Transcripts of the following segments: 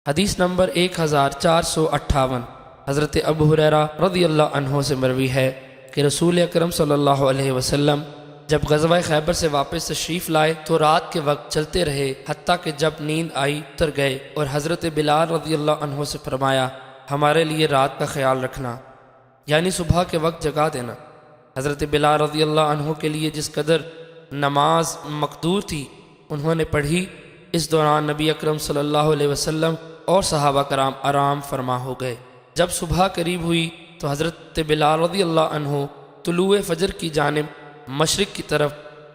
حدیث نمبر 1458 حضرت ابو ہریرہ رضی اللہ عنہ سے مروی ہے کہ رسول اکرم صلی اللہ علیہ وسلم جب غزوہ خیبر سے واپس تشریف لائے تو رات کے وقت چلتے رہے حتیٰ کہ جب نیند آئی اتر گئے، اور حضرت بلال رضی اللہ عنہ سے فرمایا ہمارے لیے رات کا خیال رکھنا، یعنی صبح کے وقت جگا دینا۔ حضرت بلال رضی اللہ عنہ کے لیے جس قدر نماز مقدور تھی انہوں نے پڑھی۔ اس دوران نبی اکرم صلی اللہ علیہ وسلم اور صحابہ کرام آرام فرما ہو گئے۔ جب صبح قریب ہوئی تو حضرت بلال رضی اللہ عنہ طلوع فجر کی جانب مشرق کی طرف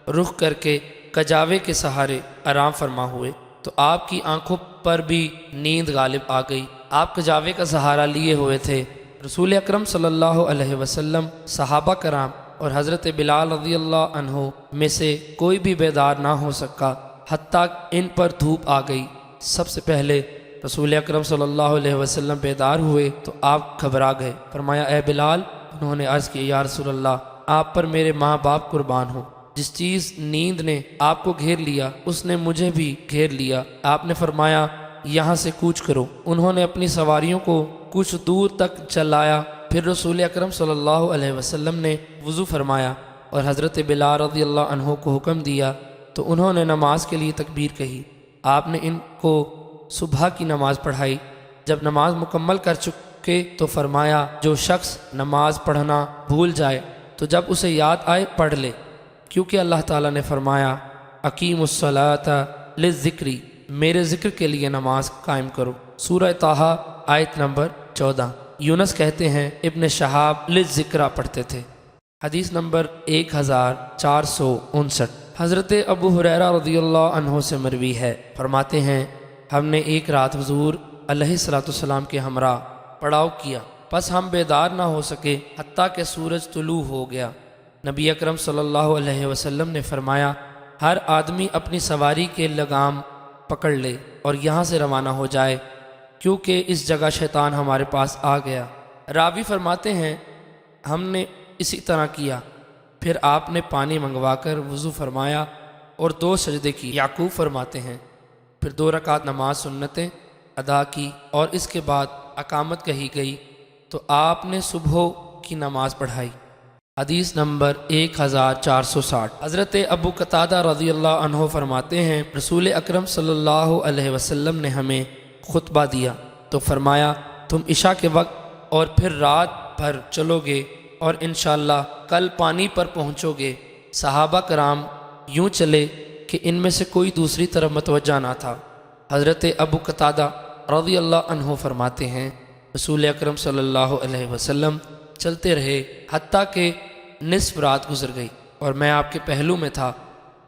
رخ کر کے کجاوے کے سہارے آرام فرما ہوئے تو آپ کی آنکھوں پر بھی نیند غالب آ گئی۔ آپ کجاوے کا سہارا لیے ہوئے تھے۔ رسول اکرم صلی اللہ علیہ وسلم، صحابہ کرام اور حضرت بلال رضی اللہ عنہ میں سے کوئی بھی بیدار نہ ہو سکا حتیٰ ان پر دھوپ آ گئی۔ سب سے پہلے رسول اکرم صلی اللہ علیہ وسلم بیدار ہوئے تو آپ گھبرا گئے۔ فرمایا اے بلال، انہوں نے عرض کی یا رسول اللہ، آپ پر میرے ماں باپ قربان ہوں، جس چیز نیند نے آپ کو گھیر لیا اس نے مجھے بھی گھیر لیا۔ آپ نے فرمایا یہاں سے کوچ کرو۔ انہوں نے اپنی سواریوں کو کچھ دور تک چلایا، پھر رسول اکرم صلی اللہ علیہ وسلم نے وضو فرمایا اور حضرت بلال رضی اللہ عنہ کو حکم دیا تو انہوں نے نماز کے لیے تکبیر کہی۔ آپ نے ان کو صبح کی نماز پڑھائی۔ جب نماز مکمل کر چکے تو فرمایا جو شخص نماز پڑھنا بھول جائے تو جب اسے یاد آئے پڑھ لے، کیونکہ اللہ تعالیٰ نے فرمایا اقیم الصلاۃ للذکری، میرے ذکر کے لیے نماز قائم کرو۔ سورہ طٰہٰ آیت نمبر 14۔ یونس کہتے ہیں ابن شہاب للذکرہ پڑھتے تھے۔ حدیث نمبر 1459 حضرت ابو ہریرہ رضی اللہ عنہ سے مروی ہے، فرماتے ہیں ہم نے ایک رات حضور علیہ الصلوۃ والسلام کے ہمراہ پڑاؤ کیا، پس ہم بیدار نہ ہو سکے حتیٰ کہ سورج طلوع ہو گیا۔ نبی اکرم صلی اللہ علیہ وسلم نے فرمایا ہر آدمی اپنی سواری کے لگام پکڑ لے اور یہاں سے روانہ ہو جائے، کیونکہ اس جگہ شیطان ہمارے پاس آ گیا۔ راوی فرماتے ہیں ہم نے اسی طرح کیا، پھر آپ نے پانی منگوا کر وضو فرمایا اور 2 سجدے کی۔ یعقوب فرماتے ہیں پھر 2 رکعت نماز سنتیں ادا کی اور اس کے بعد اقامت کہی گئی تو آپ نے صبح کی نماز پڑھائی۔ حدیث نمبر 1460 حضرت ابو قتادہ رضی اللہ عنہ فرماتے ہیں رسول اکرم صلی اللہ علیہ وسلم نے ہمیں خطبہ دیا تو فرمایا تم عشاء کے وقت اور پھر رات بھر چلو گے اور انشاءاللہ کل پانی پر پہنچو گے۔ صحابہ کرام یوں چلے کہ ان میں سے کوئی دوسری طرف متوجہ نہ تھا۔ حضرت ابو قتادہ رضی اللہ عنہ فرماتے ہیں رسول اکرم صلی اللہ علیہ وسلم چلتے رہے حتیٰ کہ نصف رات گزر گئی اور میں آپ کے پہلو میں تھا۔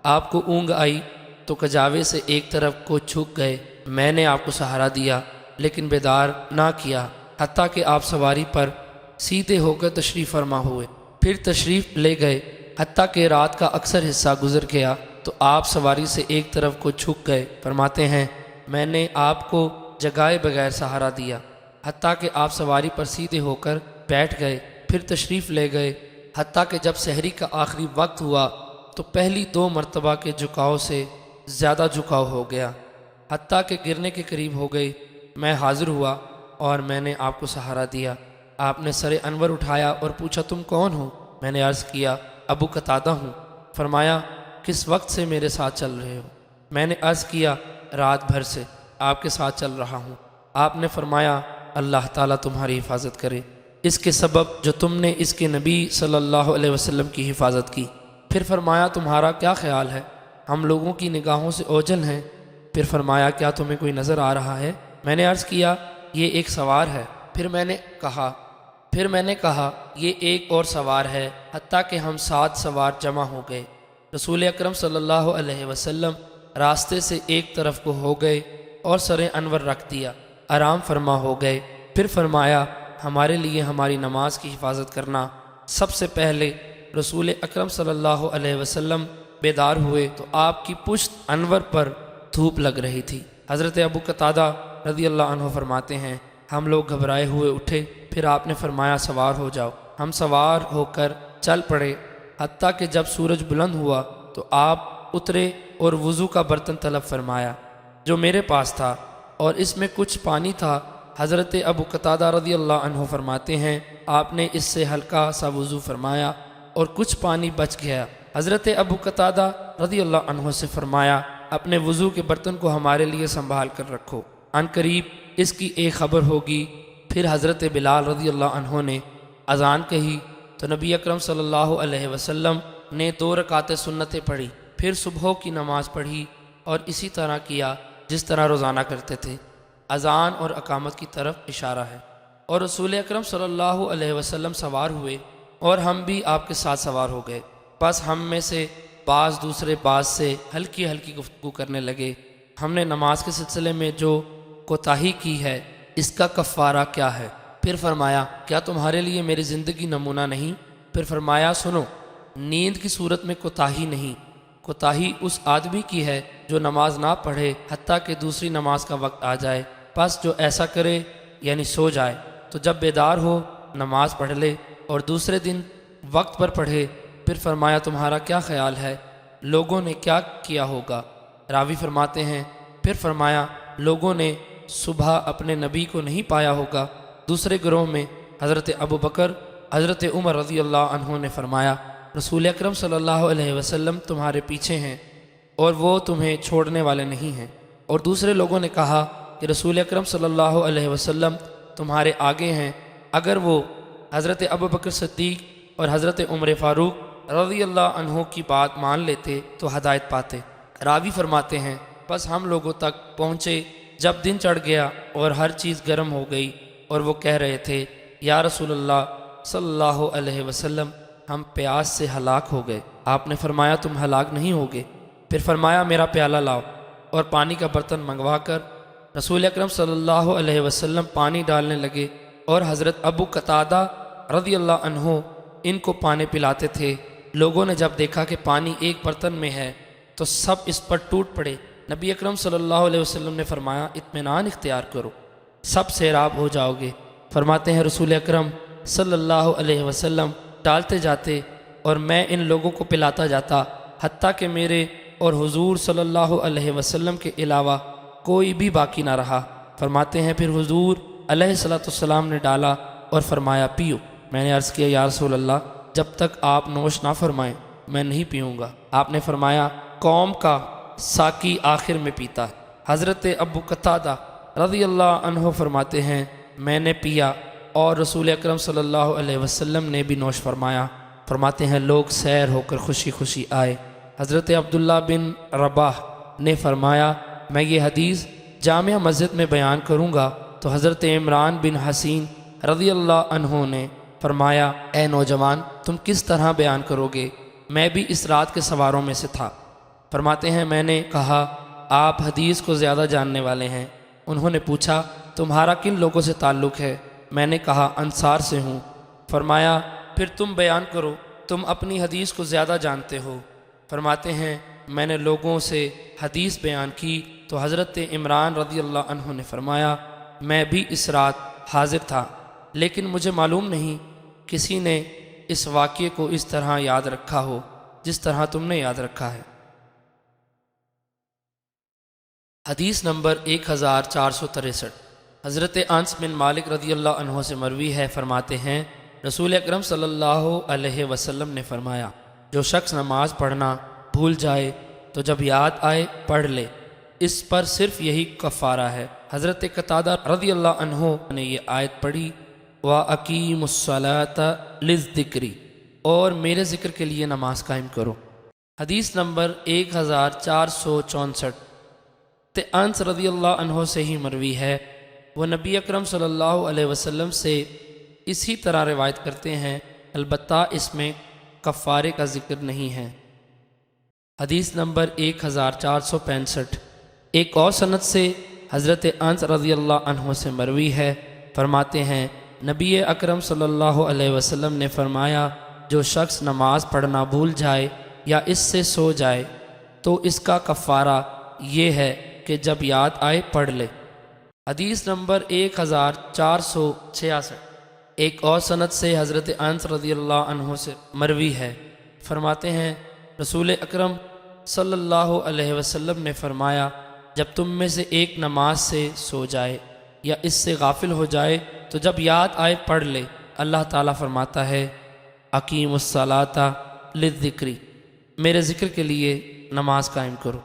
آپ کو اونگ آئی تو کجاوے سے ایک طرف کو جھک گئے۔ میں نے آپ کو سہارا دیا لیکن بیدار نہ کیا حتیٰ کہ آپ سواری پر سیدھے ہو کر تشریف فرما ہوئے، پھر تشریف لے گئے حتیٰ کہ رات کا اکثر حصہ گزر گیا تو آپ سواری سے ایک طرف کو جھک گئے۔ فرماتے ہیں میں نے آپ کو جگائے بغیر سہارا دیا حتیٰ کہ آپ سواری پر سیدھے ہو کر بیٹھ گئے، پھر تشریف لے گئے حتیٰ کہ جب سحری کا آخری وقت ہوا تو پہلی 2 مرتبہ کے جھکاؤ سے زیادہ جھکاؤ ہو گیا حتیٰ کہ گرنے کے قریب ہو گئی۔ میں حاضر ہوا اور میں نے آپ کو سہارا دیا۔ آپ نے سر انور اٹھایا اور پوچھا تم کون ہو؟ میں نے عرض کیا ابو قتادہ ہوں۔ فرمایا کس وقت سے میرے ساتھ چل رہے ہو؟ میں نے عرض کیا رات بھر سے آپ کے ساتھ چل رہا ہوں۔ آپ نے فرمایا اللہ تعالیٰ تمہاری حفاظت کرے اس کے سبب جو تم نے اس کے نبی صلی اللہ علیہ وسلم کی حفاظت کی۔ پھر فرمایا تمہارا کیا خیال ہے؟ ہم لوگوں کی نگاہوں سے اوجھل ہیں۔ پھر فرمایا کیا تمہیں کوئی نظر آ رہا ہے؟ میں نے عرض کیا یہ ایک سوار ہے۔ پھر میں نے کہا یہ ایک اور سوار ہے، حتیٰ کہ ہم 7 سوار جمع ہو گئے۔ رسول اکرم صلی اللہ علیہ وسلم راستے سے ایک طرف کو ہو گئے اور سر انور رکھ دیا، آرام فرما ہو گئے۔ پھر فرمایا ہمارے لیے ہماری نماز کی حفاظت کرنا۔ سب سے پہلے رسول اکرم صلی اللہ علیہ وسلم بیدار ہوئے تو آپ کی پشت انور پر دھوپ لگ رہی تھی۔ حضرت ابو قتادہ رضی اللہ عنہ فرماتے ہیں ہم لوگ گھبرائے ہوئے اٹھے، پھر آپ نے فرمایا سوار ہو جاؤ۔ ہم سوار ہو کر چل پڑے حتیٰ کہ جب سورج بلند ہوا تو آپ اترے اور وضو کا برتن طلب فرمایا جو میرے پاس تھا۔ اور اس میں کچھ پانی تھا۔ حضرت ابو قتادہ رضی اللہ عنہ فرماتے ہیں آپ نے اس سے ہلکا سا وضو فرمایا اور کچھ پانی بچ گیا۔ حضرت ابو قتادہ رضی اللہ عنہ سے فرمایا اپنے وضو کے برتن کو ہمارے لیے سنبھال کر رکھو، عن قریب اس کی ایک خبر ہوگی۔ پھر حضرت بلال رضی اللہ عنہ نے اذان کہی تو نبی اکرم صلی اللہ علیہ وسلم نے 2 رکعتیں سنتیں پڑھی، پھر صبح کی نماز پڑھی اور اسی طرح کیا جس طرح روزانہ کرتے تھے۔ اذان اور اقامت کی طرف اشارہ ہے۔ اور رسول اکرم صلی اللہ علیہ وسلم سوار ہوئے اور ہم بھی آپ کے ساتھ سوار ہو گئے، بس ہم میں سے بعض دوسرے بعض سے ہلکی ہلکی گفتگو کرنے لگے۔ ہم نے نماز کے سلسلے میں جو کوتاہی کی ہے اس کا کفارہ کیا ہے؟ پھر فرمایا کیا تمہارے لیے میری زندگی نمونہ نہیں؟ پھر فرمایا سنو، نیند کی صورت میں کوتاہی نہیں، کوتاہی اس آدمی کی ہے جو نماز نہ پڑھے حتیٰ کہ دوسری نماز کا وقت آ جائے، پس جو ایسا کرے یعنی سو جائے تو جب بیدار ہو نماز پڑھ لے اور دوسرے دن وقت پر پڑھے۔ پھر فرمایا تمہارا کیا خیال ہے لوگوں نے کیا کیا ہوگا؟ راوی فرماتے ہیں پھر فرمایا لوگوں نے صبح اپنے نبی کو نہیں پایا ہوگا۔ دوسرے گروہ میں حضرت ابو بکر حضرت عمر رضی اللہ عنہ نے فرمایا رسول اکرم صلی اللہ علیہ وسلم تمہارے پیچھے ہیں اور وہ تمہیں چھوڑنے والے نہیں ہیں۔ اور دوسرے لوگوں نے کہا کہ رسول اکرم صلی اللہ علیہ وسلم تمہارے آگے ہیں۔ اگر وہ حضرت ابو بکر صدیق اور حضرت عمر فاروق رضی اللہ عنہ کی بات مان لیتے تو ہدایت پاتے۔ راوی فرماتے ہیں بس ہم لوگوں تک پہنچے جب دن چڑھ گیا اور ہر چیز گرم ہو گئی اور وہ کہہ رہے تھے یا رسول اللہ صلی اللہ علیہ وسلم ہم پیاس سے ہلاک ہو گئے۔ آپ نے فرمایا تم ہلاک نہیں ہوگے۔ پھر فرمایا میرا پیالہ لاؤ اور پانی کا برتن منگوا کر رسول اکرم صلی اللہ علیہ وسلم پانی ڈالنے لگے اور حضرت ابو قتادہ رضی اللہ عنہ ان کو پانی پلاتے تھے۔ لوگوں نے جب دیکھا کہ پانی ایک برتن میں ہے تو سب اس پر ٹوٹ پڑے۔ نبی اکرم صلی اللہ علیہ وسلم نے فرمایا اطمینان اختیار کرو، سب سیراب ہو جاؤ گے۔ فرماتے ہیں رسول اکرم صلی اللہ علیہ وسلم ڈالتے جاتے اور میں ان لوگوں کو پلاتا جاتا حتیٰ کہ میرے اور حضور صلی اللہ علیہ وسلم کے علاوہ کوئی بھی باقی نہ رہا۔ فرماتے ہیں پھر حضور علیہ الصلوۃ والسلام نے ڈالا اور فرمایا پیو۔ میں نے عرض کیا یا رسول اللہ جب تک آپ نوش نہ فرمائیں میں نہیں پیوں گا۔ آپ نے فرمایا قوم کا ساقی آخر میں پیتا ہے۔ حضرت ابو قتادہ رضی اللہ عنہ فرماتے ہیں میں نے پیا اور رسول اکرم صلی اللہ علیہ وسلم نے بھی نوش فرمایا۔ فرماتے ہیں لوگ سیر ہو کر خوشی خوشی آئے۔ حضرت عبداللہ بن رباح نے فرمایا میں یہ حدیث جامع مسجد میں بیان کروں گا تو حضرت عمران بن حسین رضی اللہ عنہ نے فرمایا اے نوجوان تم کس طرح بیان کرو گے؟ میں بھی اس رات کے سواروں میں سے تھا۔ فرماتے ہیں میں نے کہا آپ حدیث کو زیادہ جاننے والے ہیں۔ انہوں نے پوچھا تمہارا کن لوگوں سے تعلق ہے؟ میں نے کہا انصار سے ہوں۔ فرمایا پھر تم بیان کرو، تم اپنی حدیث کو زیادہ جانتے ہو۔ فرماتے ہیں میں نے لوگوں سے حدیث بیان کی تو حضرت عمران رضی اللہ عنہ نے فرمایا میں بھی اس رات حاضر تھا لیکن مجھے معلوم نہیں کسی نے اس واقعے کو اس طرح یاد رکھا ہو جس طرح تم نے یاد رکھا ہے۔ حدیث نمبر 1463 حضرت انس بن مالک رضی اللہ عنہ سے مروی ہے، فرماتے ہیں رسول اکرم صلی اللہ علیہ وسلم نے فرمایا جو شخص نماز پڑھنا بھول جائے تو جب یاد آئے پڑھ لے، اس پر صرف یہی کفارہ ہے۔ حضرت قتادہ رضی اللہ عنہ نے یہ آیت پڑھی وَأَقِيمُوا الصَّلَاةَ لِلذِّكْرِ اور میرے ذکر کے لیے نماز قائم کرو۔ حدیث نمبر 1464 انس رضی اللہ عنہ سے ہی مروی ہے، وہ نبی اکرم صلی اللہ علیہ وسلم سے اسی طرح روایت کرتے ہیں، البتہ اس میں کفارے کا ذکر نہیں ہے۔ حدیث نمبر 1465 ایک اور سند سے حضرت انس رضی اللہ عنہ سے مروی ہے، فرماتے ہیں نبی اکرم صلی اللہ علیہ وسلم نے فرمایا جو شخص نماز پڑھنا بھول جائے یا اس سے سو جائے تو اس کا کفارہ یہ ہے کہ جب یاد آئے پڑھ لے۔ حدیث نمبر 1466 ایک اور سند سے حضرت انس رضی اللہ عنہ سے مروی ہے، فرماتے ہیں رسول اکرم صلی اللہ علیہ وسلم نے فرمایا جب تم میں سے ایک نماز سے سو جائے یا اس سے غافل ہو جائے تو جب یاد آئے پڑھ لے۔ اللہ تعالیٰ فرماتا ہے اقیم الصلاۃ للذکری، میرے ذکر کے لیے نماز قائم کرو۔